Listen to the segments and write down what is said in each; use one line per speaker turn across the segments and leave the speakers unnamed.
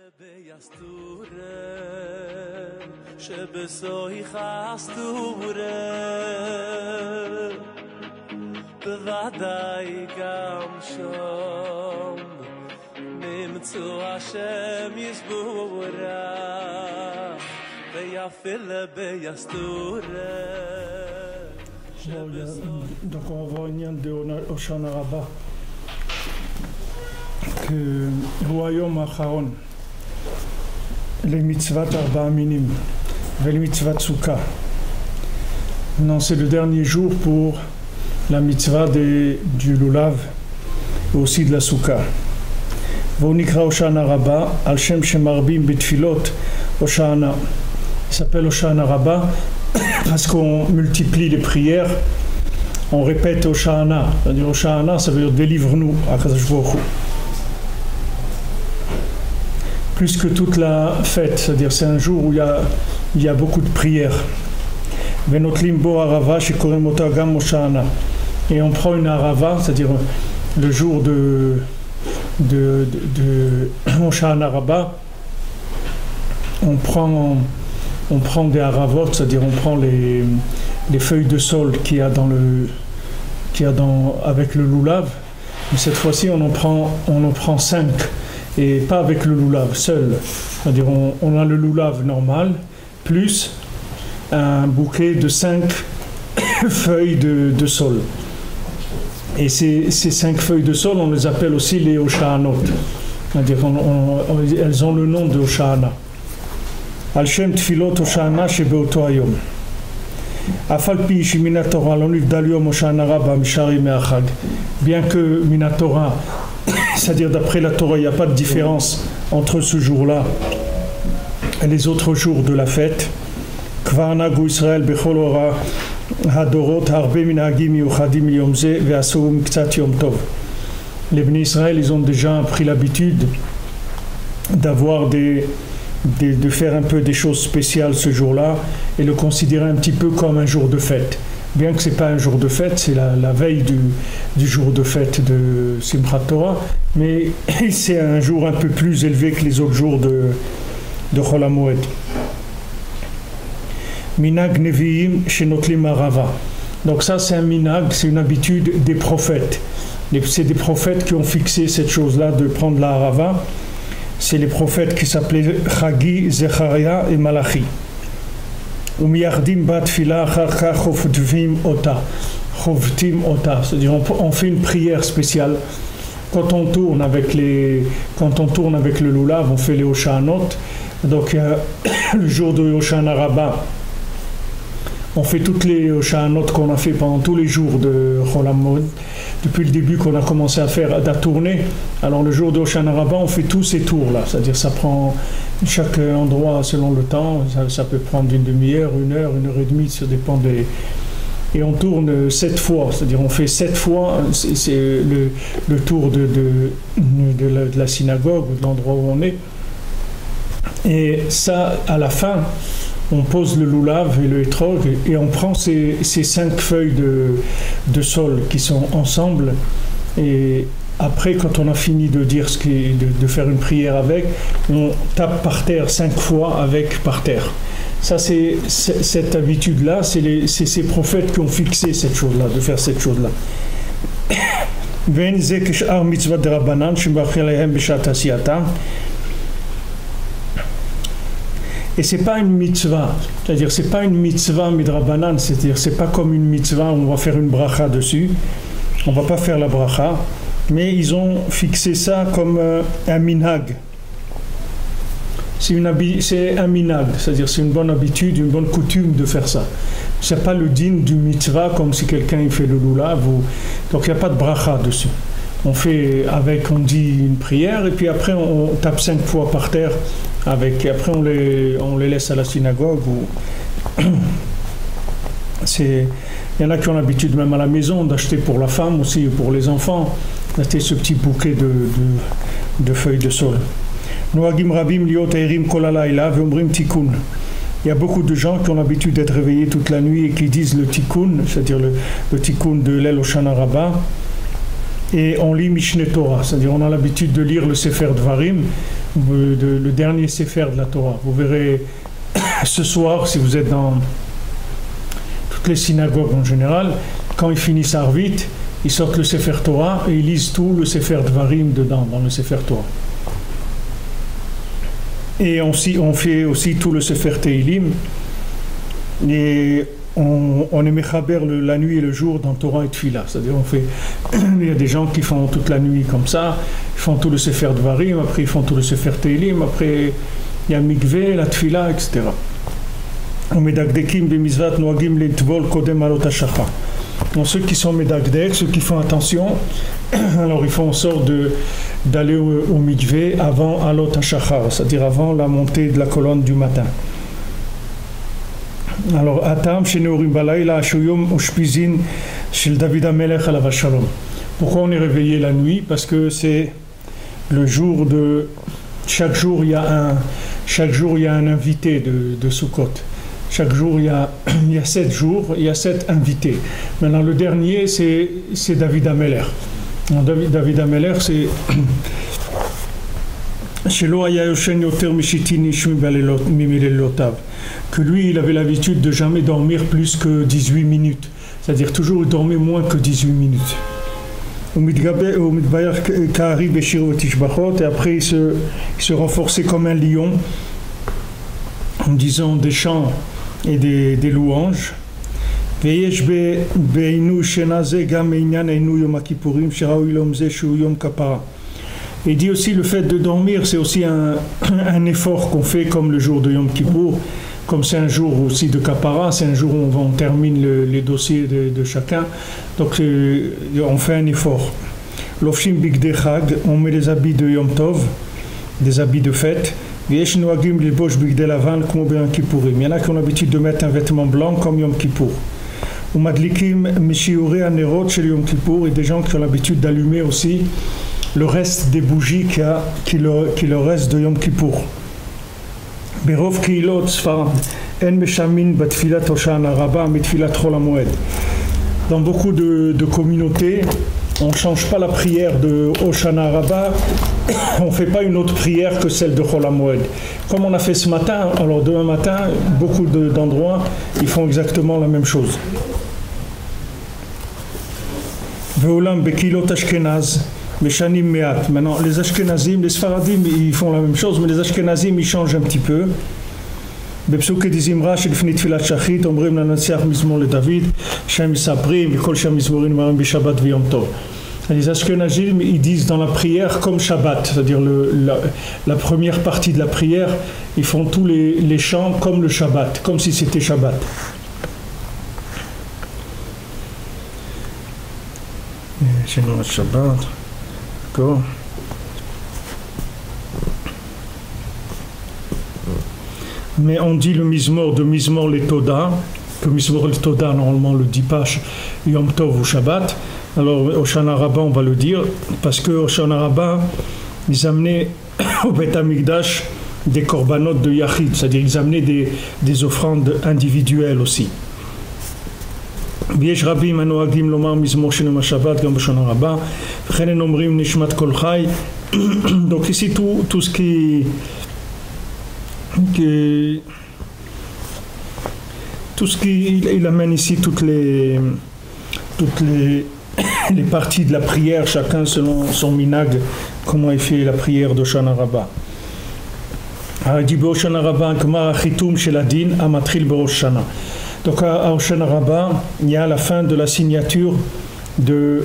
בוודאי גם שם נמצאו השם ישבורה ויפל ביסתורה.
Donc on va voir une ligne de Hoshana Rabbah que Royaume Acharon les mitzvot Arba Minim et les mitzvot Souka. Non, c'est le dernier jour pour la mitzvah du lulav et aussi de la souka. Vonikra Hoshana Rabbah al shem shemarbim betfilot Hoshana. Il s'appelle Hoshana Rabbah parce qu'on multiplie les prières, on répète Hoshana. C'est-à-dire Hoshana, ça veut dire délivre-nous, Akadosh Baruch Hu. Plus que toute la fête, c'est-à-dire c'est un jour où il y a beaucoup de prières. Venotlim bo arava shekorem ota gam Hoshana. Et on prend une arava, c'est-à-dire le jour de Hoshana Rabbah, on prend des haravot, c'est-à-dire on prend les feuilles de saule qu'il y a avec le lulav, mais cette fois-ci on en prend 5 et pas avec le lulav seul, c'est-à-dire on a le lulav normal plus un bouquet de 5 feuilles de saule. Et ces 5 feuilles de saule, on les appelle aussi les Hoshanot, c'est-à-dire elles ont le nom de Hoshana. Al Shem Tfilot Hoshana Shebeoto Hayom. Afal pi shemina Torah lo nivdal yom Hoshana Rabbah mishari me'achag. Bien que mina Torah, c'est-à-dire d'après la Torah, il n'y a pas de différence entre ce jour-là et les autres jours de la fête. Kvar nagu Israël bechol ora hadorot harbe minhagim miuchadim yom ze ve'asum ktsat yom tov. Les Bnei Israël, ils ont déjà pris l'habitude d'avoir de faire un peu des choses spéciales ce jour-là et le considérer un petit peu comme un jour de fête. Bien que ce n'est pas un jour de fête, c'est la veille du jour de fête de Simchat Torah, mais c'est un jour un peu plus élevé que les autres jours de Chol HaMoed. Minag Nevi'im Shenotlim Arava. Donc ça c'est un minag, c'est une habitude des prophètes. C'est des prophètes qui ont fixé cette chose-là de prendre la Arava. C'est les prophètes qui s'appelaient Chagi, Zecharia et Malachi. C'est-à-dire on fait une prière spéciale. Quand on tourne avec le lulav, on fait les Hoshanot. Donc le jour de Hoshana Rabbah, on fait toutes les Hoshanot qu'on a fait pendant tous les jours de Chol HaMoed, depuis le début qu'on a commencé à faire la tournée. Alors le jour de Hoshana Rabbah, on fait tous ces tours-là, c'est-à-dire ça prend chaque endroit selon le temps, ça peut prendre une demi-heure, 1 heure, 1 heure et demie, ça dépend des... Et on tourne 7 fois, c'est-à-dire on fait 7 fois, c'est le tour de la synagogue, de l'endroit où on est. Et ça, à la fin, on pose le lulav et le hétrog et on prend ces 5 feuilles de saule qui sont ensemble. Et après, quand on a fini de dire de faire une prière avec, on tape par terre 5 fois avec par terre. Ça, c'est cette habitude-là, c'est ces prophètes qui ont fixé cette chose-là, de faire cette chose-là. Et c'est pas une mitzvah, c'est-à-dire c'est pas une mitzvah midrabanan, c'est-à-dire c'est pas comme une mitzvah où on va faire une bracha dessus, on va pas faire la bracha, mais ils ont fixé ça comme un minhag. C'est un minhag, c'est-à-dire c'est une bonne habitude, une bonne coutume de faire ça. C'est pas le din du mitzvah comme si quelqu'un il fait le lulav, donc il n'y a pas de bracha dessus. On dit une prière et puis après on tape 5 fois par terre et après on les laisse à la synagogue. Il y en a qui ont l'habitude même à la maison d'acheter pour la femme aussi, pour les enfants, d'acheter ce petit bouquet de feuilles de saule. Il y a beaucoup de gens qui ont l'habitude d'être réveillés toute la nuit et qui disent le tikkun, c'est-à-dire le tikkun de l'El Hoshana Rabbah. Et on lit Mishneh Torah, c'est-à-dire on a l'habitude de lire le Sefer Dvarim, le dernier Sefer de la Torah. Vous verrez ce soir, si vous êtes dans toutes les synagogues en général, quand ils finissent Arvit, ils sortent le Sefer Torah et ils lisent tout le Sefer Dvarim dedans, dans le Sefer Torah. Et on fait aussi tout le Sefer Teilim. Et on est mechaber la nuit et le jour dans Torah et Tfila. C'est-à-dire il y a des gens qui font toute la nuit comme ça, ils font tout le Sefer Dvarim, après ils font tout le Sefer Teilim, après il y a Mikveh, la Tfila, etc. Donc ceux qui sont Medagdek, ceux qui font attention, alors ils font en sorte d'aller au Mikveh avant Alot HaShachar, c'est-à-dire avant la montée de la colonne du matin. Alors, Atam, chez Neorim Balayla, Shoyom, Oshpizin, chez David Amelech, Alav Shalom. Pourquoi on est réveillé la nuit? Parce que c'est le jour de. Chaque jour, il y a un invité de Sukkot. Chaque jour, il y a 7 jours, il y a 7 invités. Maintenant, le dernier, c'est David Amelech. David Amelech, c'est. Que lui, il avait l'habitude de jamais dormir plus que 18 minutes. C'est-à-dire toujours il dormait moins que 18 minutes. Et après il se renforçait comme un lion en disant des chants et des louanges. Et dit aussi le fait de dormir, c'est aussi un effort qu'on fait comme le jour de Yom Kippour, comme c'est un jour aussi de Kapara, c'est un jour où on termine les dossiers de chacun, donc on fait un effort. Lofshim Bigdei Chag, on met les habits de Yom Tov, des habits de fête. V'yesh noagim lilbosh Bigdei Lavan comme Yom Kippourim. Il y en a qui ont l'habitude de mettre un vêtement blanc comme Yom Kippour. Ou madlikim mishiurei hanerot shel Yom Kippour, et des gens qui ont l'habitude d'allumer aussi le reste des bougies qui leur reste de Yom Kippour. Berov Kehilot Sfarad en meshamin batfilat Hoshana Rabbah mitfilat Chol HaMoed. Dans beaucoup de communautés, on ne change pas la prière de Hoshana Rabbah, on ne fait pas une autre prière que celle de Chol HaMoed. Comme on a fait ce matin, alors demain matin, beaucoup d'endroits, ils font exactement la même chose. Ve'olam Bekilot Ashkenaz. Maintenant, les Ashkenazim, les Sfaradim, ils font la même chose, mais les Ashkenazim, ils changent un petit peu. בפסוקי דזמרה שלפני תפילת שחרית אומרים לנצח מזמור לדוד שהם מספרים וכל שהמזמורים נאמרים בשבת ויום טוב. Les Ashkenazim, ils disent dans la prière comme Shabbat, c'est-à-dire la première partie de la prière, ils font tous les chants comme le Shabbat, comme si c'était Shabbat. C'est le Shabbat. D'accord. Mais on dit le Mizmor de Mizmor le Toda, que Mizmor le Toda normalement le dit pas Yom Tov ou Shabbat. Alors Hoshana Rabbah on va le dire parce que Hoshana Rabbah ils amenaient au Beth Amikdash des korbanot de Yachid, c'est-à-dire ils amenaient des offrandes individuelles aussi. ויש רבים הנוהגים לומר מזמור של יום השבת גם בשנה רבה וכן הם אומרים נשמת כל חי. Donc ici tout ce qui il amène ici toutes les parties de la prière, chacun selon son minag, comment il fait la prière d'Hoshana Rabbah. Il dit Hoshana Rabbah k'mar achitum shel adin amatril b'Rosh Shana. Donc à Hoshana Rabbah, il y a la fin de la signature du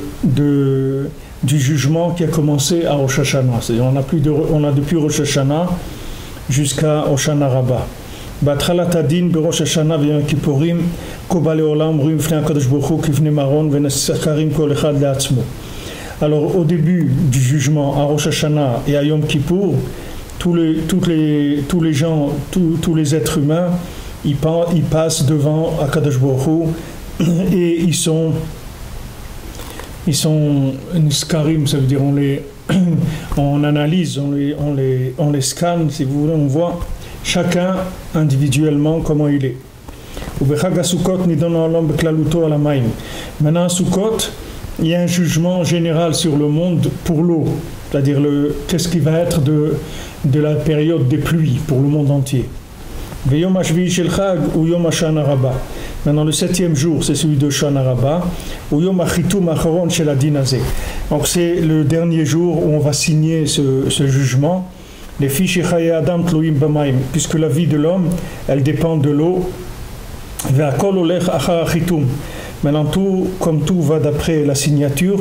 jugement qui a commencé à Rosh Hashanah. C'est-à-dire on a depuis Rosh Hashanah jusqu'à Hoshana Rabbah. בהתחלת הדין בראש השנה ויום הכיפורים כה בא לעולם אומרים לפני הקדוש ברוך הוא כבני מרון ונסקרים כל אחד לעצמו. Alors au début du jugement à Rosh Hashanah et à Yom Kippour, tous les gens, tous les êtres humains, ils passent devant Akadosh Baruch Hu et ils sont niskarim, ça veut dire on analyse, on les scanne, si vous voulez, on voit chacun individuellement comment il est. Maintenant à Sukkot, il y a un jugement général sur le monde pour l'eau. c'est-à-dire qu'est-ce qui va être de la période des pluies pour le monde entier. Veyom hashvi'i shel Chag ou Yom HaShana Rabbah. Maintenant, le 7e jour, c'est celui de Shana Rabbah, ou Yom HaChitum Acharon Shel Hadin Hazeh. Donc, c'est le dernier jour où on va signer ce jugement. Les fiches Chaye Adam Tloim Bamaim, puisque la vie de l'homme, elle dépend de l'eau. Ve'akol olech achar hachitum. Maintenant, comme tout va d'après la signature,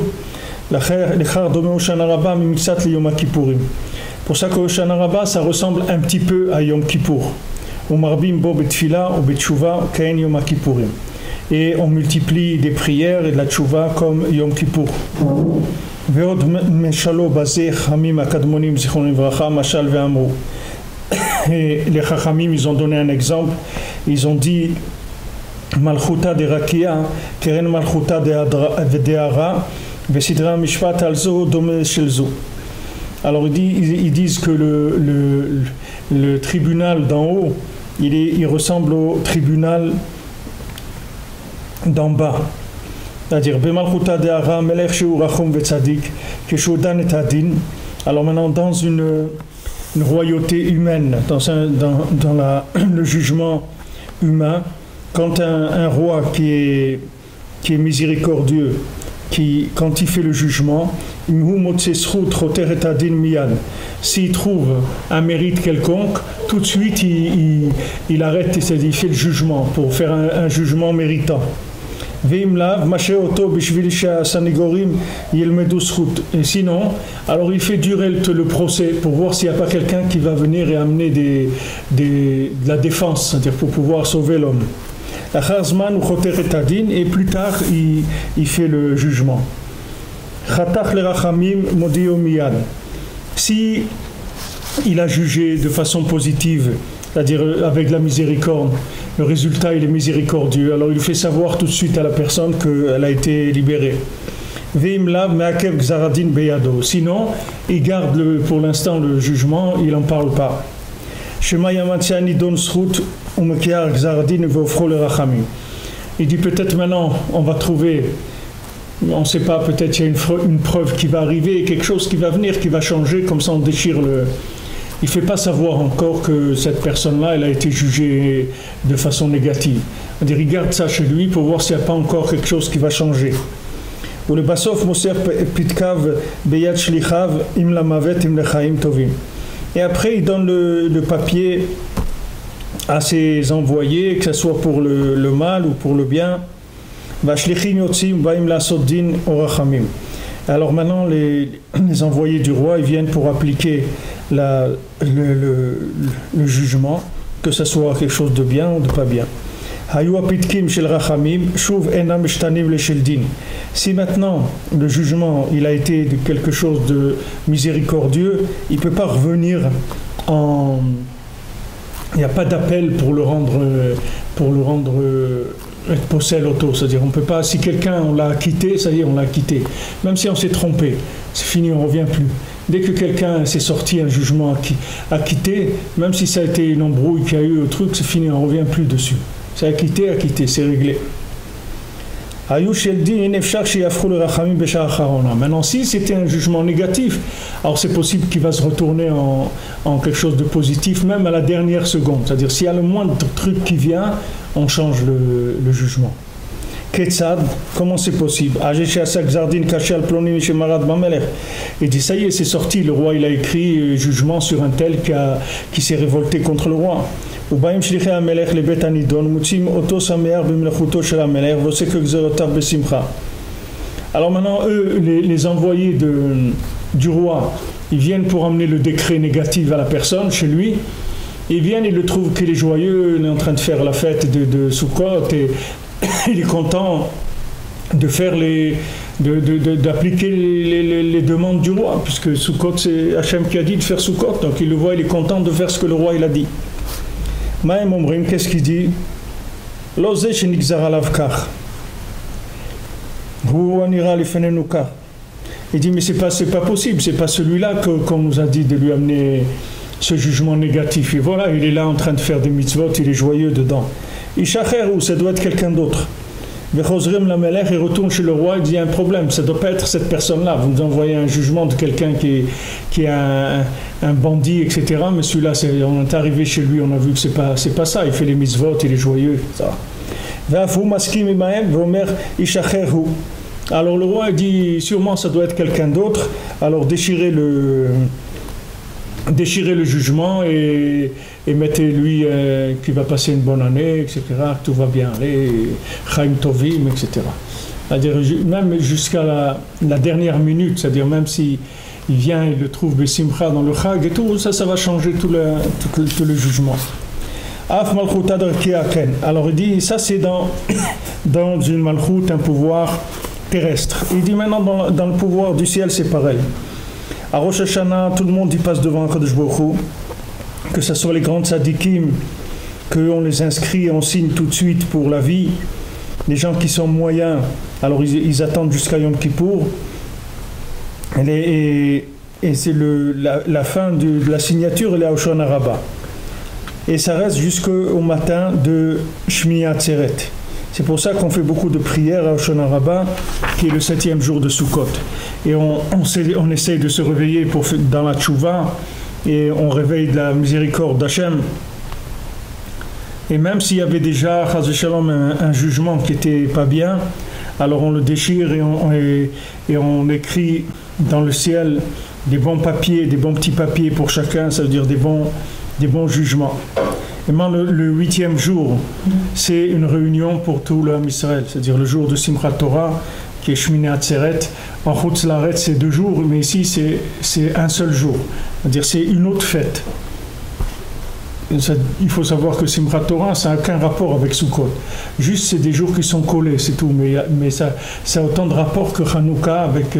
l'echar domé au Shana Rabbah mimiksat le Yom HaKippurim. Pour ça que Shana Rabbah, ça ressemble un petit peu à Yom Kippour. Umarbim bo betfila ou betchouva kain Yom HaKippurim. Et on multiplie des prières et de la tchouva comme Yom Kippour. Ve'od meshalo bazeh chamim akadmonim zichron livracha mashal ve'amru. Et les chachamim, ils ont donné un exemple. Ils ont dit Malchuta de Rakia, Keren Malchuta de Hara, Vesidra Mishpat Alzo, Dome Shelzo. Alors ils disent que le tribunal d'en haut, il ressemble au tribunal d'en bas. C'est-à-dire, Bemalchuta de Hara, Melech Sheu Rachum Vetzadik, Keshodan et Adin. Alors maintenant, dans une royauté humaine, dans le jugement humain, quand un roi qui est miséricordieux, quand il fait le jugement, s'il trouve un mérite quelconque, tout de suite il arrête, c'est-à-dire il fait le jugement pour faire un jugement méritant. Et sinon, alors il fait durer le procès pour voir s'il n'y a pas quelqu'un qui va venir et amener de la défense, c'est-à-dire pour pouvoir sauver l'homme. Et plus tard, il fait le jugement. Si il a jugé de façon positive, c'est-à-dire avec la miséricorde, le résultat il est miséricordieux, alors il fait savoir tout de suite à la personne qu'elle a été libérée. Sinon, il garde pour l'instant le jugement, il n'en parle pas. Il dit peut-être maintenant on va trouver, on ne sait pas, peut-être il y a une preuve qui va arriver, quelque chose qui va venir, qui va changer, comme ça on déchire le... Il ne fait pas savoir encore que cette personne-là, elle a été jugée de façon négative. C'est-à-dire, il garde ça chez lui pour voir s'il n'y a pas encore quelque chose qui va changer. Ou le basof moser pitkav beyad shlichav im lamavet im lechaim tovim. Et après, il donne le papier à ses envoyés, que ce soit pour le mal ou pour le bien. Vashlichim yotzim baim lasot din orachamim. Alors maintenant, les envoyés du roi, ils viennent pour appliquer le jugement, que ce soit quelque chose de bien ou de pas bien. Si maintenant le jugement il a été de quelque chose de miséricordieux, il ne peut pas revenir en... Il n'y a pas d'appel pour le rendre possède l'auto, c'est-à-dire on peut pas, si quelqu'un on l'a acquitté, ça y est, on l'a acquitté. Même si on s'est trompé, c'est fini, on ne revient plus. Dès que quelqu'un s'est sorti un jugement acquitté, même si ça a été une embrouille qu'il y a eu au truc, c'est fini, on ne revient plus dessus. C'est acquitté, c'est réglé. Maintenant, si c'était un jugement négatif, alors c'est possible qu'il va se retourner en quelque chose de positif, même à la dernière seconde. C'est-à-dire, s'il y a le moindre truc qui vient, on change le jugement. Ketzad, comment c'est possible? Il dit, ça y est, c'est sorti, le roi il a écrit jugement sur un tel qui s'est révolté contre le roi. Alors maintenant, eux, les envoyés du roi, ils viennent pour amener le décret négatif à la personne, chez lui. Ils viennent, ils le trouvent qu'il est joyeux, il est en train de faire la fête de Sukkot, et il est content de faire d'appliquer les demandes du roi, puisque Sukkot, c'est Hachem qui a dit de faire Sukkot, donc il le voit, il est content de faire ce que le roi il a dit. Maïm Omrim, qu'est-ce qu'il dit? L'osé chez Nixar Alavkar. Il dit, mais c'est pas possible, c'est pas celui-là qu'on nous a dit de lui amener ce jugement négatif. Et voilà, il est là en train de faire des mitzvot, il est joyeux dedans. Ishacher, ou ça doit être quelqu'un d'autre. Vechozrim la melech, il retourne chez le roi, il dit il y a un problème, ça ne doit pas être cette personne-là. Vous nous envoyez un jugement de quelqu'un qui est un bandit, etc. Mais celui-là, on est arrivé chez lui, on a vu que c'est pas ça, il fait les mitzvot, il est joyeux, ça. Alors le roi dit sûrement ça doit être quelqu'un d'autre, alors déchirez le jugement et mettez-lui qui va passer une bonne année, etc., que tout va bien aller, Chaim Tovim, etc. C'est-à-dire même jusqu'à la dernière minute, c'est-à-dire même si il vient et le trouve Besimcha dans le Chag et tout, ça va changer tout le jugement. Af Malchut Adarkiaken. Alors il dit, ça c'est dans une Malchut, un pouvoir terrestre. Il dit maintenant dans le pouvoir du ciel c'est pareil. À Rosh Hashanah, tout le monde y passe devant Kadosh Baruch Hu, que ce soit les grands tzadikim, qu'on les inscrit, on signe tout de suite pour la vie. Les gens qui sont moyens, alors ils attendent jusqu'à Yom Kippour. Et c'est la fin de la signature, elle est à Hoshana Rabbah. Et ça reste jusqu'au matin de Shmini Atzeret. C'est pour ça qu'on fait beaucoup de prières à Hoshana Rabbah, qui est le 7e jour de Sukkot. Et on essaye de se réveiller dans la tchouva, et on réveille de la miséricorde d'Hachem. Et même s'il y avait déjà, Chaz v'Shalom, un jugement qui n'était pas bien, alors on le déchire et on écrit dans le ciel des bons papiers, des bons petits papiers pour chacun, ça veut dire des bons jugements. Et maintenant, le 8e jour, c'est une réunion pour tout l'homme Israël, c'est-à-dire le jour de Simchat Torah, qui est Shmini Atzeret. En Chutz La'aretz, c'est 2 jours, mais ici, c'est un seul jour. C'est-à-dire, c'est une autre fête. Il faut savoir que Simchat Torah, ça n'a aucun rapport avec Sukkot. Juste, c'est des jours qui sont collés, c'est tout. Mais ça a autant de rapport que Hanouka avec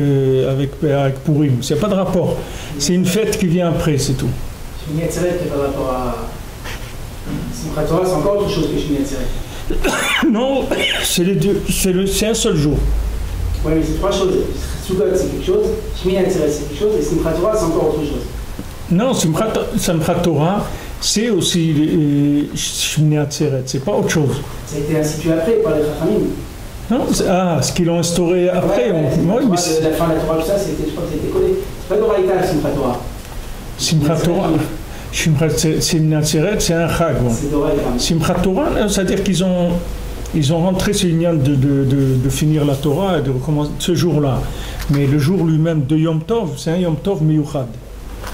Purim. Il n'y a pas de rapport. C'est une fête qui vient après, c'est tout.
Shmini Atzeret, il n'y a pas de rapport à Simchat Torah, c'est encore autre chose que Shmini Atzeret.
Non, c'est les deux. C'est un seul jour.
Oui, mais c'est 3 choses. Sukkot, c'est quelque chose. Shmini Atzeret, c'est quelque chose. Et Simchat Torah, c'est encore autre chose. Non,
Simchat Torah, c'est aussi Shmini Atzeret, c'est pas autre chose.
Ça a été institué après par les Chachamim.
Non, ce qu'ils l'ont instauré après.
Ouais, mais la fin de la Torah, tout ça, je crois que ça a été collé. C'est pas d'Oraïta, Simchat Torah.
Simchat Torah, Shmini Atzeret, c'est un chag. Bon.
C'est d'Oraïta.
Simchat Torah, c'est-à-dire qu'ils ont rentré ce lien de finir la Torah et de recommencer ce jour-là. Mais le jour lui-même de Yom Tov, c'est un Yom Tov miyuchad.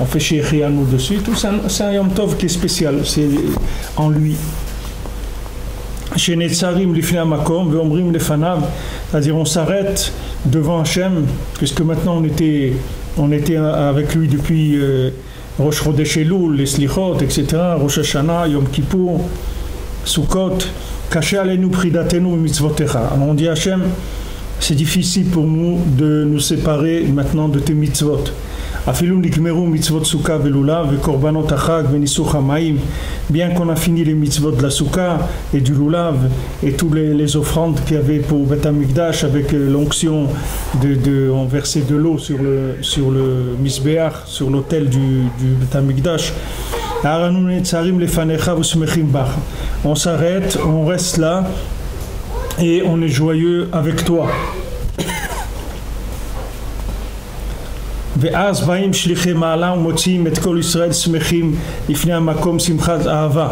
On fait chez Echianu dessus, tout c'est un Yom Tov qui est spécial, c'est en lui. Chez Netzarim Lifnei Makom, Veomrim Lefanav, c'est-à-dire on s'arrête devant Hachem, puisque maintenant on était avec lui depuis Rosh Chodesh Elul, les Slichot, etc., Rosh Hashanah, Yom Kippour, Sukkot, Kaché alenu pridatenu mitzvotecha. On dit Hachem, c'est difficile pour nous de nous séparer maintenant de tes mitzvot. Afilum nikmeru mitzvot sukkah velulav vekorbanot achag venisuch hamaim. Bien qu'on a fini les mitzvot de la sukkah et du lulav et toutes les offrandes qu'il y avait pour Bet HaMikdash avec l'onction on versait de l'eau sur le misbeach, sur l'autel du Bet HaMikdash. On s'arrête, on reste là et on est joyeux avec toi. ואז באים שליחי מעלה ומוציאים את כל ישראל שמחים לפני המקום שמחת אהבה.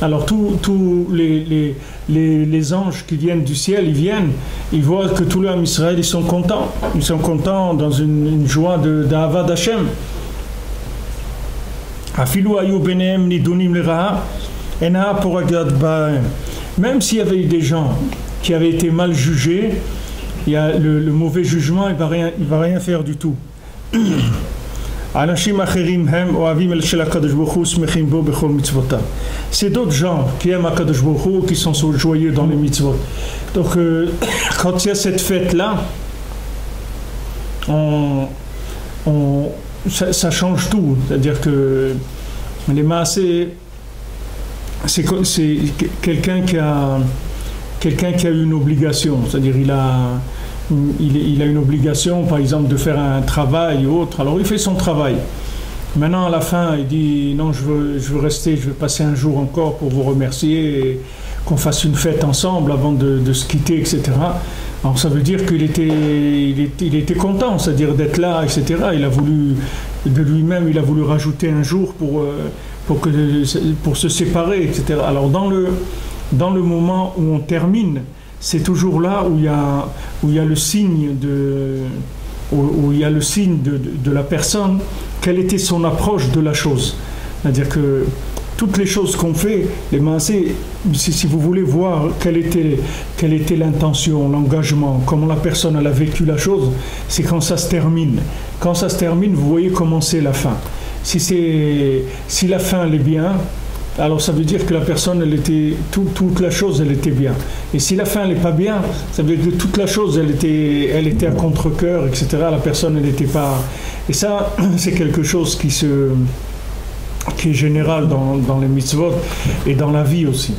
Alors tous les anges qui viennent du ciel, ils voient que tous les hommes Israël, ils sont contents dans une joie d'Ahava d'Hachem. Afilu ayu benehem nidunim leraha ena poragad bahem. Même s'il y avait eu des gens qui avaient été mal jugés, il y a le mauvais jugement, il va rien faire du tout. C'est d'autres gens qui aiment Akadosh Baruch Hu, qui sont joyeux dans les mitzvot. Donc quand il y a cette fête là, ça change tout. C'est-à-dire que les maaseh, c'est quelqu'un qui a eu une obligation. C'est-à-dire il a une obligation, par exemple, de faire un travail ou autre. Alors il fait son travail. Maintenant, à la fin, il dit non, je veux rester, je veux passer un jour encore pour vous remercier et qu'on fasse une fête ensemble avant de se quitter, etc. Alors ça veut dire qu'il était content, c'est-à-dire d'être là, etc. Il a voulu, de lui-même, il a voulu rajouter un jour pour se séparer, etc. Alors dans le moment où on termine, c'est toujours là où il y a le signe où il y a le signe de la personne, quelle était son approche de la chose. C'est-à-dire que toutes les choses qu'on fait, les maasé, si vous voulez voir quelle était l'intention, l'engagement, comment la personne elle a vécu la chose, c'est quand ça se termine. Quand ça se termine, vous voyez comment c'est la fin. Si la fin elle est bien, alors ça veut dire que la personne, toute la chose, elle était bien. Et si la fin, elle n'est pas bien, ça veut dire que toute la chose, elle était à contre-cœur, etc. La personne, elle n'était pas... Et ça, c'est quelque chose qui est général dans les mitzvot et dans la vie aussi.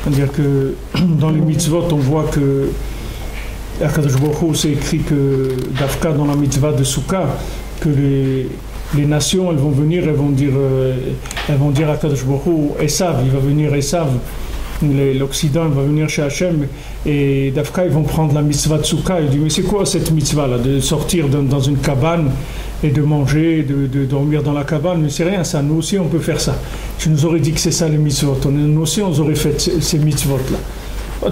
C'est-à-dire que dans les mitzvot, on voit que Akadosh Baruch Hu, c'est écrit que Dafka dans la mitzvah de Souka, que les nations, elles vont venir, elles vont dire à Kadosh Baruch Hu, Esav, il va venir Esav, l'Occident, il va venir chez Hachem, et Dafka, ils vont prendre la mitzvah de Souka. Il dit, mais c'est quoi cette mitzvah-là, de sortir dans une cabane et de manger, de dormir dans la cabane? Mais c'est rien, ça, nous aussi, on peut faire ça. Tu nous aurais dit que c'est ça les mitzvot, nous aussi, on aurait fait ces mitzvot-là.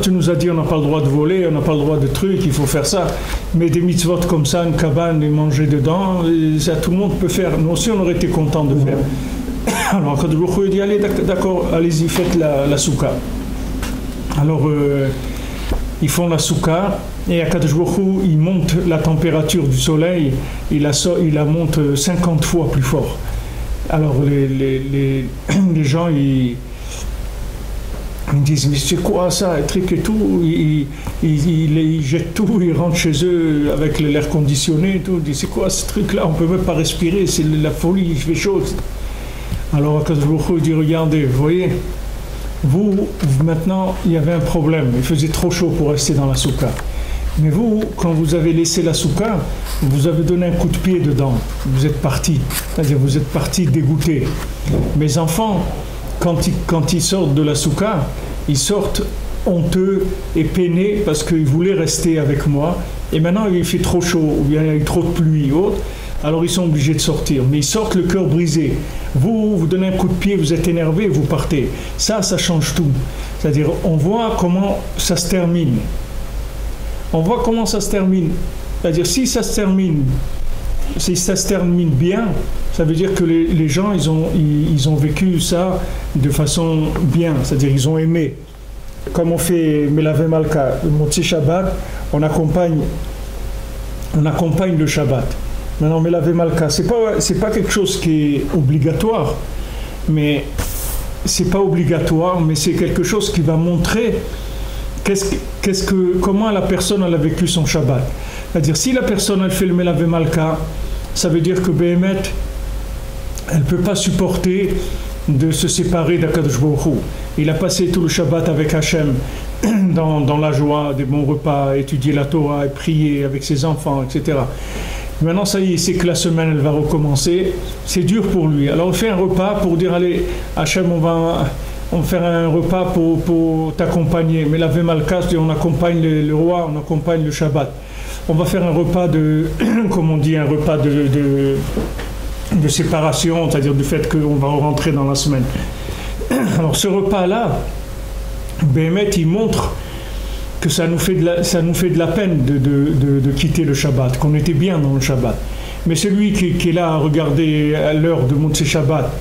Tu nous as dit on n'a pas le droit de voler, on n'a pas le droit de trucs, il faut faire ça. Mais des mitzvot comme ça, une cabane et manger dedans, ça tout le monde peut faire. Nous aussi on aurait été contents de faire. Alors Akadosh Baruch Hu dit allez d'accord, allez-y, faites la souka. Alors ils font la souka et Akadosh Baruch Hu, il monte la température du soleil, il la monte 50 fois plus fort. Alors les gens ils disent mais c'est quoi ça, les trucs et tout, ils jettent tout, ils rentrent chez eux avec l'air conditionné et tout, ils disent c'est quoi ce truc là, on peut même pas respirer, c'est la folie, il fait chaud. Alors Akadosh Baruch Hu dit regardez, vous voyez, vous maintenant il y avait un problème, il faisait trop chaud pour rester dans la souka, mais vous quand vous avez laissé la souka, vous avez donné un coup de pied dedans, vous êtes parti, c'est-à-dire vous êtes parti dégoûté. Mes enfants, quand ils sortent de la souka, ils sortent honteux et peinés parce qu'ils voulaient rester avec moi. Et maintenant, il fait trop chaud, ou bien il y a eu trop de pluie, ou autre. Alors, ils sont obligés de sortir. Mais ils sortent le cœur brisé. Vous donnez un coup de pied, vous êtes énervé, vous partez. Ça change tout. C'est-à-dire, on voit comment ça se termine. On voit comment ça se termine. C'est-à-dire, si ça se termine bien, ça veut dire que les gens, ils ont vécu ça de façon bien, c'est-à-dire ils ont aimé. Comme on fait Melavé Malka, le Motzi Shabbat, on accompagne le Shabbat. Maintenant, Melavé Malka, c'est pas quelque chose qui est obligatoire, mais c'est pas obligatoire, mais c'est quelque chose qui va montrer comment la personne elle a vécu son Shabbat. C'est-à-dire, si la personne elle fait le Melavé Malka, ça veut dire que Béhémet, elle ne peut pas supporter de se séparer d'Akadosh Baruch Hu. Il a passé tout le Shabbat avec Hachem dans la joie, des bons repas, étudier la Torah et prier avec ses enfants, etc. Maintenant, ça y est, c'est que la semaine, elle va recommencer. C'est dur pour lui. Alors, on fait un repas pour dire, allez, Hachem, on va faire un repas pour t'accompagner. Mais la Vémalka, on accompagne le roi, on accompagne le Shabbat. On va faire un repas comme on dit, un repas de séparation, c'est-à-dire du fait qu'on va rentrer dans la semaine. Alors ce repas-là, Béhémet, il montre que ça nous fait de la peine de quitter le Shabbat, qu'on était bien dans le Shabbat. Mais celui qui est là à regarder à l'heure de Motzei Shabbat,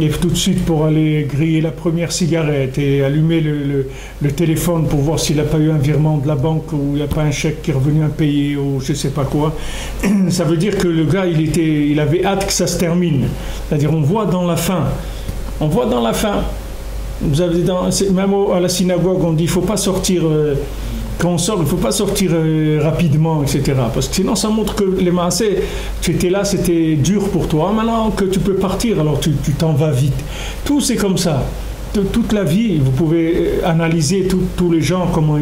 et tout de suite pour aller griller la première cigarette et allumer le téléphone pour voir s'il n'a pas eu un virement de la banque ou il n'y a pas un chèque qui est revenu impayé ou je ne sais pas quoi, ça veut dire que le gars il avait hâte que ça se termine. C'est-à-dire on voit dans la fin, vous avez même à la synagogue on dit il ne faut pas sortir quand on sort, il ne faut pas sortir rapidement, etc. Parce que sinon, ça montre que les maasés, tu étais là, c'était dur pour toi. Maintenant que tu peux partir, alors tu t'en vas vite. Tout, c'est comme ça. toute la vie, vous pouvez analyser tous les gens, comment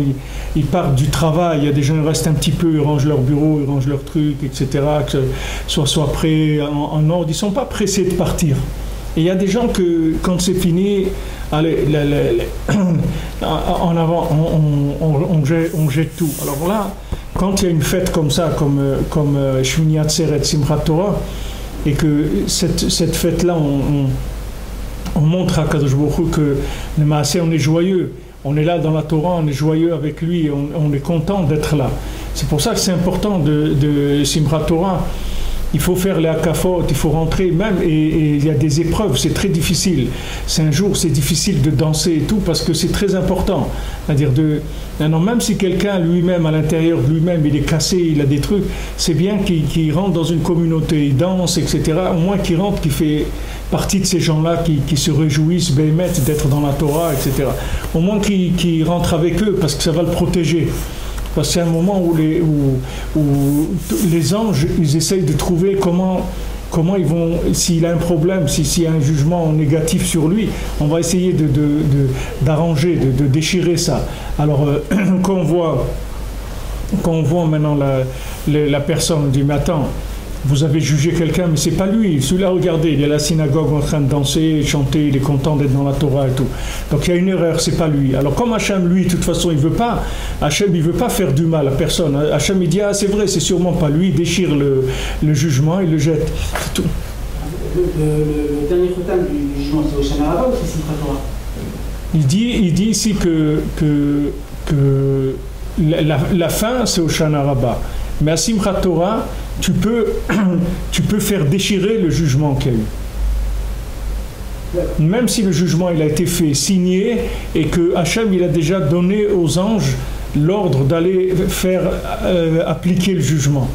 ils partent du travail. Il y a des gens qui restent un petit peu, ils rangent leur bureau, ils rangent leurs trucs, etc., que soit prêt en ordre. Ils ne sont pas pressés de partir. Et il y a des gens que, quand c'est fini, allez, en avant, on jette tout. Alors là, quand il y a une fête comme ça, comme Shmini Atzeret, Simchat Torah, et que cette fête-là, on montre à Kadosh Baruch Hu que le Maaseh, on est joyeux. On est là dans la Torah, on est joyeux avec lui, on est content d'être là. C'est pour ça que c'est important de Simchat Torah. Il faut faire les hakafot, il faut rentrer même, et il y a des épreuves, c'est très difficile. C'est un jour, c'est difficile de danser et tout, parce que c'est très important. C'est-à-dire même si quelqu'un lui-même, à l'intérieur de lui-même, il est cassé, il a des trucs, c'est bien qu'il rentre dans une communauté, il danse, etc. Au moins qu'il rentre, qu'il fait partie de ces gens-là qui se réjouissent, bémet, d'être dans la Torah, etc. Au moins qu'il rentre avec eux, parce que ça va le protéger. Parce que c'est un moment où les anges, ils essayent de trouver comment ils vont, s'il a un problème, s'il y a un jugement négatif sur lui, on va essayer d'arranger, de déchirer ça. Alors, quand on voit maintenant la personne, on dit, mais attends, vous avez jugé quelqu'un, mais c'est pas lui. Celui-là, regardez, il est à la synagogue en train de danser, chanter, il est content d'être dans la Torah et tout. Donc il y a une erreur, c'est pas lui. Alors comme Hachem, lui, de toute façon, il veut pas faire du mal à personne. Hachem, il dit, ah c'est vrai, c'est sûrement pas lui, il déchire le jugement, il le jette. C'est tout.
Le dernier khotam du jugement, c'est au Shana Rabba ou c'est Simchat Torah?
Il dit ici que la fin, c'est au Shana Rabba. Mais à Simchat Torah, tu peux faire déchirer le jugement qu'il y a eu. Même si le jugement il a été fait, signé, et que Hachem il a déjà donné aux anges l'ordre d'aller faire appliquer le jugement.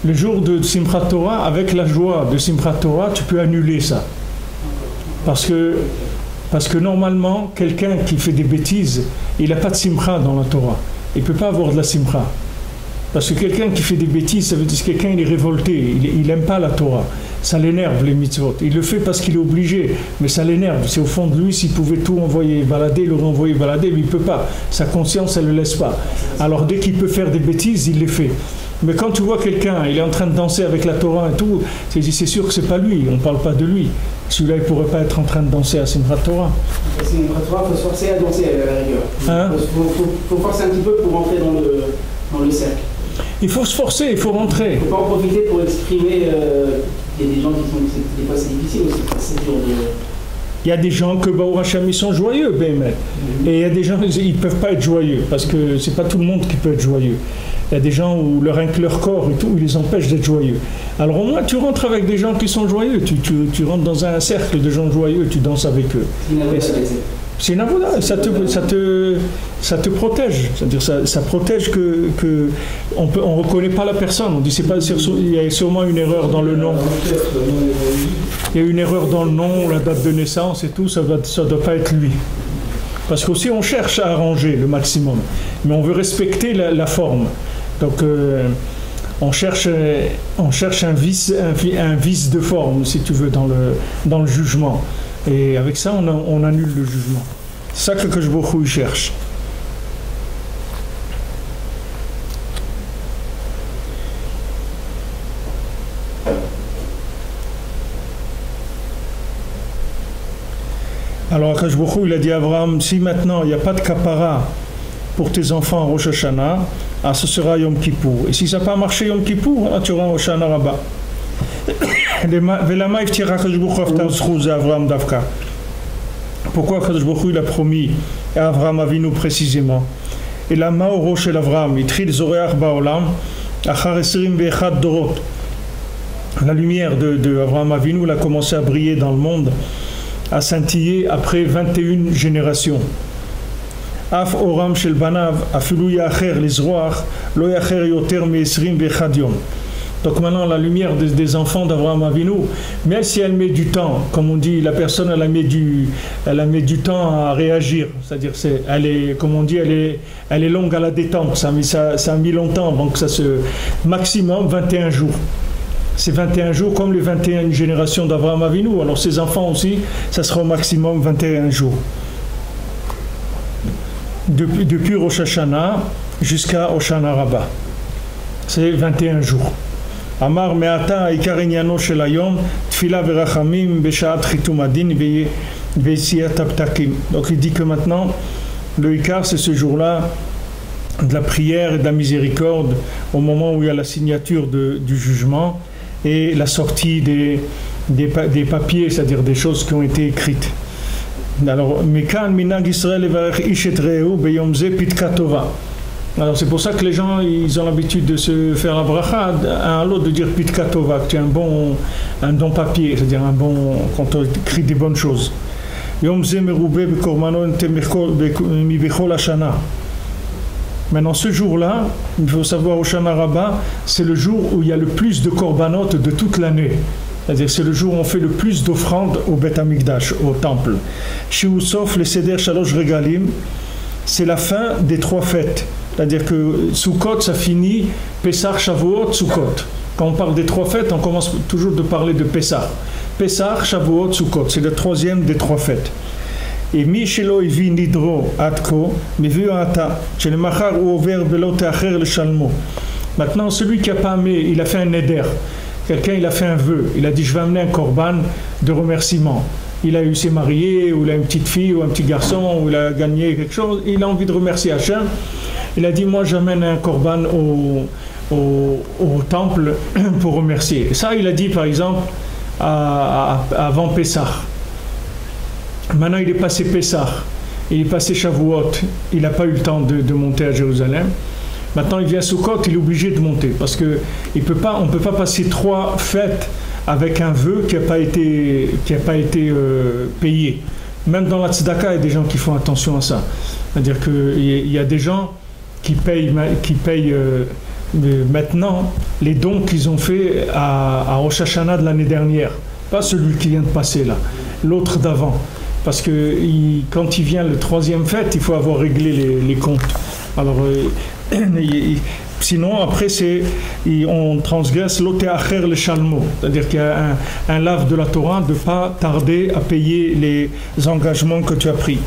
Le jour de Simchat Torah, avec la joie de Simchat Torah, tu peux annuler ça. Parce que normalement, quelqu'un qui fait des bêtises, il n'a pas de Simcha dans la Torah. Il ne peut pas avoir de la Simcha. Parce que quelqu'un qui fait des bêtises, ça veut dire que quelqu'un il est révolté, il n'aime pas la Torah. Ça l'énerve les mitzvot. Il le fait parce qu'il est obligé, mais ça l'énerve. C'est au fond de lui, s'il pouvait tout envoyer balader, il l'aurait envoyé balader, mais il ne peut pas. Sa conscience, elle ne le laisse pas. Alors dès qu'il peut faire des bêtises, il les fait. Mais quand tu vois quelqu'un, il est en train de danser avec la Torah et tout, c'est sûr que c'est pas lui, on ne parle pas de lui. Celui-là, il ne pourrait pas être en train de danser à Simchat Torah.
Simchat Torah, il faut se forcer à danser à la rigueur.
Hein?
Faut forcer un petit peu pour rentrer dans le cercle.
Il faut se forcer, il faut rentrer. Il
ne faut pas en profiter pour exprimer. Il y a des gens qui sont. Des fois, c'est difficile aussi. C'est dur de.
Il y a des gens que Baruch Hashem, ils sont joyeux, et il y a des gens ils ne peuvent pas être joyeux, parce que c'est pas tout le monde qui peut être joyeux. Il y a des gens où leur corps et tout, ils les empêchent d'être joyeux. Alors au moins, tu rentres avec des gens qui sont joyeux, tu rentres dans un cercle de gens joyeux, tu danses avec eux. C'est une avoda, ça te protège. C'est-à-dire ça protège que on reconnaît pas la personne. On dit c'est pas, il y a sûrement une erreur dans le nom. Il y a une erreur dans le nom, la date de naissance et tout, ça doit pas être lui. Parce qu'aussi on cherche à arranger le maximum, mais on veut respecter la forme. Donc on cherche un vice de forme, si tu veux, dans le jugement. Et avec ça, on annule le jugement. C'est ça que Kadosh Baruch Hu cherche. Alors Kadosh Baruch Hu, il a dit à Abraham, si maintenant il n'y a pas de kapara pour tes enfants à Rosh Hashanah, ce sera Yom Kippour. Et si ça n'a pas marché Yom Kippour, tu auras Hoshana Rabbah. Pourquoi Kadosh Baruch Hu il a promis à Avraham Avinu précisément? Et la Maoro shel Avraham, Itril Zoreach Baolam, Achar Esrim Ve'echad Dorot. La lumière de Avraham Avinu elle a commencé à briller dans le monde, à scintiller après 21 générations. Af Oram shel Banav, Afilu Yacher Lizroach, Lo Yacher Yoter Me'esrim Ve'echad Yom. Donc maintenant, la lumière des enfants d'Avraham Avinu, même si elle met du temps, comme on dit, la personne, elle a mis du temps à réagir. C'est-à-dire, comme on dit, elle est longue à la détente. Ça a mis longtemps avant que ça se... Maximum 21 jours. c'est 21 jours comme les 21 générations d'Abraham Avinu. Alors ses enfants aussi, ça sera au maximum 21 jours. Depuis Rosh Hashanah jusqu'à Hoshana Rabbah. C'est 21 jours. Amar me'ata ikar inyano shel hayom tfila verachamim beshat chitum adin ve'yetziat haptakim. Donc il dit que maintenant, le ikar c'est ce jour-là de la prière et de la miséricorde au moment où il y a la signature du jugement et la sortie des papiers, c'est-à-dire des choses qui ont été écrites. Alors, Mekan minag Israël evarech ish et reu beyom ze pitka tova. Alors c'est pour ça que les gens ils ont l'habitude de se faire la bracha à l'autre de dire pitka tova, que tu as un bon papier, c'est-à-dire un bon quand on écrit des bonnes choses. Yom ze merube bekorbanot mibechol hashana. Maintenant, ce jour-là, il faut savoir, Hoshana Rabbah, c'est le jour où il y a le plus de korbanot de toute l'année. C'est-à-dire, c'est le jour où on fait le plus d'offrandes au Beth Amikdash, au temple. Shiu Sof, le Seder Shalosh Regalim, c'est la fin des 3 fêtes. C'est-à-dire que Sukkot, ça finit Pessah, Shavuot, Sukkot. Quand on parle des 3 fêtes, on commence toujours de parler de Pessah. Pessah, Shavuot, Sukkot, c'est le 3e des 3 fêtes. Et Mishelo ivi nidro atko, miviu ata, chez le machar ou over belo teacher le shalmo. Maintenant, celui qui a pas amené, il a fait un neder. Quelqu'un, il a fait un vœu. Il a dit, je vais amener un korban de remerciement. Il a eu s'est marié, ou il a une petite fille, ou un petit garçon, ou il a gagné quelque chose. Il a envie de remercier Hachem. Il a dit, moi, j'amène un korban au temple pour remercier. Ça, il a dit, par exemple, avant Pessah. Maintenant, il est passé Pessah, il est passé Shavuot, il n'a pas eu le temps de monter à Jérusalem. Maintenant, il vient Sukkot, il est obligé de monter parce que on ne peut pas passer 3 fêtes avec un vœu qui n'a pas été payé. Même dans la tzedaka, il y a des gens qui font attention à ça. C'est-à-dire qu'il y a des gens qui payent maintenant les dons qu'ils ont fait à Rosh Hashanah de l'année dernière. Pas celui qui vient de passer là, l'autre d'avant. Parce que quand il vient le 3e fête, il faut avoir réglé les comptes. Alors, sinon, après, on transgresse l'otéacher le shalmo. C'est-à-dire qu'il y a un lave de la Torah de ne pas tarder à payer les engagements que tu as pris.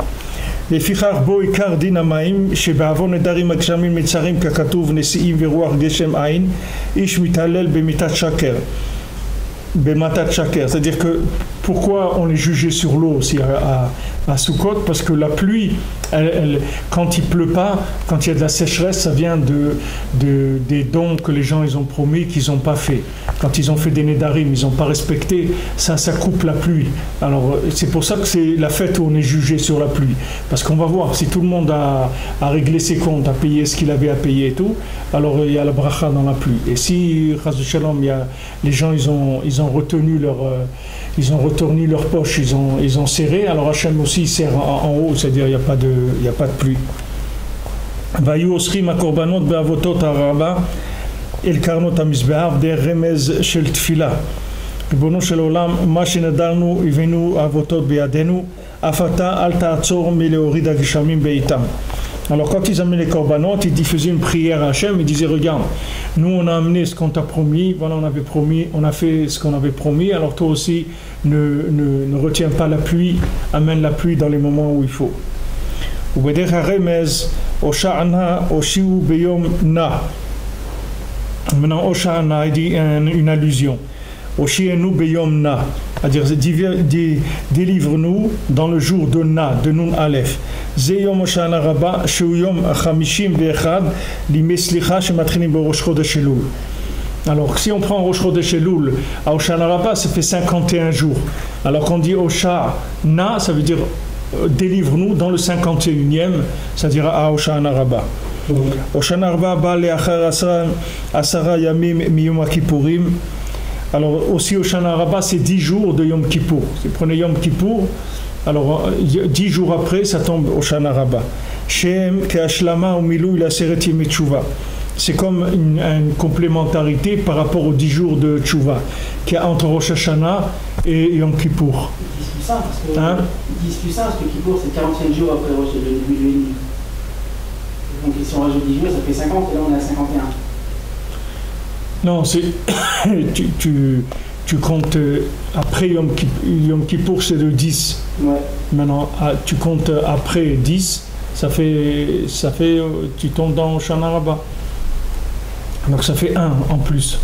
לפיכך בו עיקר דין המים שבעוון נדרים הגשמים מצרים ככתוב נשיאים ורוח גשם עין איש מתהלל במיתת שקר. Bematat Shaker, c'est-à-dire que pourquoi on est jugé sur l'eau aussi à Sukkot, parce que la pluie, quand il pleut pas, quand il y a de la sécheresse, ça vient des dons que les gens ils ont promis qu'ils n'ont pas fait. Quand ils ont fait des Nédarim, ils n'ont pas respecté, ça coupe la pluie. Alors c'est pour ça que c'est la fête où on est jugé sur la pluie, parce qu'on va voir si tout le monde a réglé ses comptes, a payé ce qu'il avait à payer et tout, alors il y a la bracha dans la pluie. Et si Chas v'Shalom, les gens ils ont retenu leur poche, ils ont serré, alors Hachem aussi serre en haut, c'est-à-dire il n'y a pas de pluie. Vayu osrim akorbanot beavotot haraba el karnot hamizbeach der remez shel tfila. ריבונו של עולם, מה שנדרנו הבאנו אבותות בידינו, אף אתה אל תעצור מלהוריד הגשמים בעיתם. Alors quand ils amenaient les corbanotes, ils faisaient une prière à Hachem, ils disaient regarde, nous on a amené ce qu'on t'a promis, voilà on a fait ce qu'on avait promis, alors toi aussi ne retiens pas la pluie, amène la pluie dans les moments où il faut. ובדרך הרמז, הושענא הושיעו ביום נא. Maintenant הושענא, il dit une allusion. Hoshienu beyom na, c'est-à-dire délivre-nous dans le jour de Na, de Nun Aleph. Ze yom Hoshana Rabbah, sheu yom chamishim ve'echad, limeslicha shematchinim b'rosh chodesh Elul. Alors si on prend Rosh Chodesh Elul à Hoshana Rabbah, ça fait 51 jours. Alors qu'on dit Hoshana, ça veut dire délivre-nous dans le 51e, c'est-à-dire à Hoshana Rabbah. Hoshana Rabbah ba le'achar asara yamim miyom HaKippurim. Alors aussi Hoshana Rabbah, c'est 10 jours de Yom Kippour. Si vous prenez Yom Kippour, alors 10 jours après, ça tombe Hoshana Rabbah. Shem ke'ashlama u'milui la'aseret yemei tshuva. C'est comme une complémentarité par rapport aux 10 jours de Tshuva qu'il y a entre Rosh Hashanah et Yom Kippour.
Ils disent plus ça parce que Kippour c'est 45 jours après le début de l'année. Donc si on rajoute 10 jours, ça fait 50 et là on est à 51.
Non, c'est tu comptes après Yom Kippour, c'est de 10.
Ouais.
Maintenant, tu comptes après 10, ça fait tu tombes dans Hoshana Rabbah. Donc ça fait 1 en plus.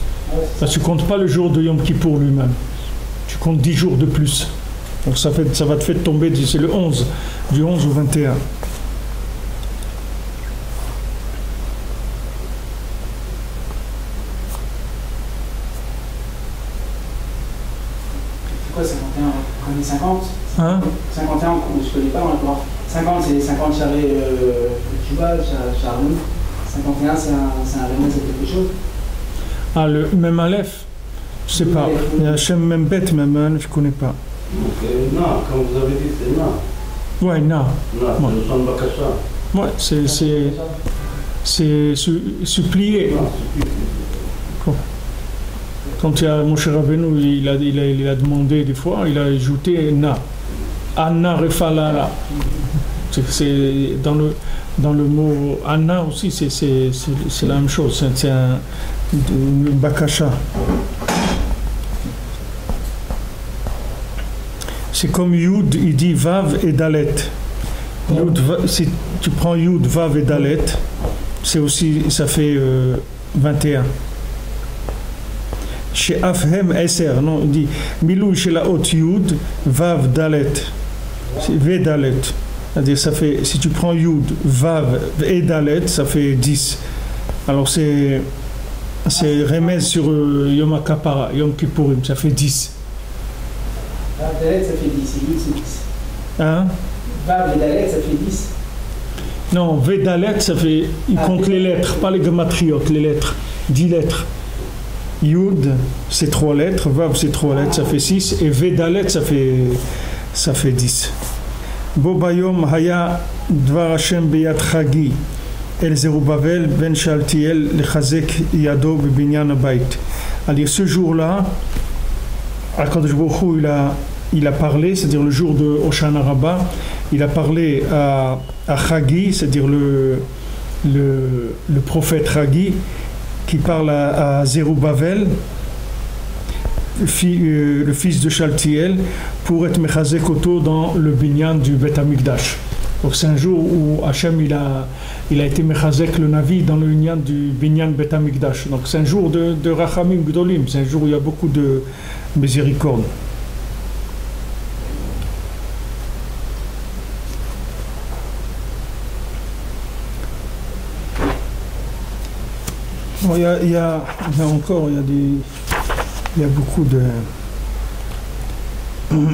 Parce que tu comptes pas le jour de Yom Kippour lui-même. Tu comptes 10 jours de plus. Donc ça va te faire tomber, c'est le 11, du 11 au 21.
Quoi, 51, on est 50
Hein?
51, je connais pas maintenant. 50, c'est 50 charrés Jubal, Charloun. 51, c'est un remède, c'est quelque chose.
Ah, le même Aleph? Je sais pas. Il y a Hachem même bête, même Aleph, je connais pas.
Donc, Na, comme vous avez dit, c'est Na.
Ouais, Na.
Na,
Ouais.
c'est le son de Bakasha.
Ouais, c'est supplier.
Na, c'est plus.
Quand il y a Moshe Rabbeinu, il a demandé des fois, il a ajouté Na. Anna Refalala. C'est dans le mot Anna aussi, c'est la même chose. C'est un Bakasha. C'est comme Yud, il dit Vav et Dalet. Yud, si tu prends Yud, Vav et Dalet, c'est aussi, ça fait 21. Chez Afhem Eser, non, il dit Milou chez la haute Yud, Vav Dalet. C'est V Dalet. C'est-à-dire, ça fait, si tu prends Yud, Vav et Dalet, ça fait 10. Alors c'est remède sur Yom HaKappara, Yom Kippourim, ça fait 10.
Vav Dalet, ça fait 10. Et Yud, c'est 10.
Hein?
Vav et Dalet, ça fait 10.
Non, V Dalet, ça fait. Il compte les lettres, pas les gematriotes, les lettres. 10 lettres. Yud, c'est 3 lettres. Vav, c'est 3 lettres, ça fait 6. Et V Dalet, ça fait 10. Bobayom Haya Dvar Hashem Beyat Chagi El Zerubbabel Ben Shaltiel Lechazek Yado Bebinyan Abayt. C'est-à-dire, ce jour-là, Akadosh Baruch Hu, il a parlé, c'est-à-dire le jour de Hoshana Rabbah, il a parlé à Chagi, c'est-à-dire le prophète Chagi, qui parle à Zerubbabel, le fils de Shaltiel, pour être Mechazek Oto dans le binyan du Bet Amikdash. Donc c'est un jour où Hachem il a été Mechazek le Navi dans le binyan du binyan Bet Amikdash. Donc c'est un jour de Rachamim Gdolim, c'est un jour où il y a beaucoup de miséricorde. Bon, il y a encore, il y a beaucoup de...
Comment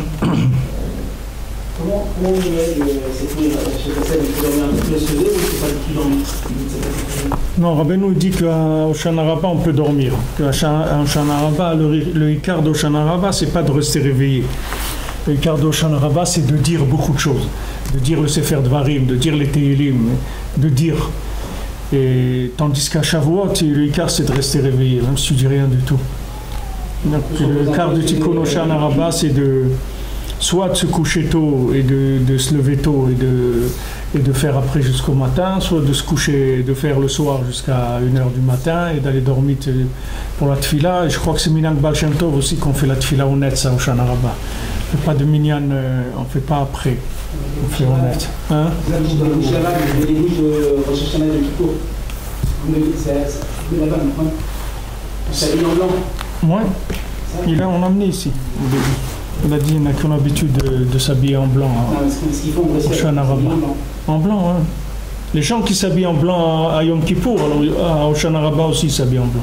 on met cette nuit, je sais pas, il faut dormir un petit peu se lever ou il ne faut pas du tout dormir?
Non, Rabbeinu dit qu'à Hoshana Rabbah on peut dormir. Qu'à Hoshana Rabbah, le Ikar d'Hoshana Rabbah, c'est pas de rester réveillé. Le Ikar d'Hoshana Rabbah, c'est de dire beaucoup de choses. De dire le Sefer Dvarim, de dire les Tehilim, de dire. Et tandis qu'à Shavuot, le Ikar, c'est de rester réveillé, même si tu dis rien du tout. Donc, le Ikar de Tikkun Hoshana Rabbah, c'est de soit de se coucher tôt et de se lever tôt et de faire après jusqu'au matin, soit de se coucher, de faire le soir jusqu'à 1h du matin et d'aller dormir pour la tfila. Et je crois que c'est Minyan Baal Shem Tov aussi qu'on fait la tfila au net, ça, au Hoshana Rabbah. On ne fait pas de Minyan, on ne fait pas après. On fait au net. Hein?
Les bouches là-bas, les bouches de Rosh Hashanah de Kippour. C'est là-bas, maintenant. C'est habillé en blanc.
Ouais. On a amené ici au début. On a dit qu'il n'y en a qui ont l'habitude de s'habiller en blanc.
Non, ce qu'ils font au
Hoshana Rabbah. En blanc, hein. Les gens qui s'habillent en blanc à Yom Kippour, alors à Hoshana Rabbah aussi s'habillent en blanc.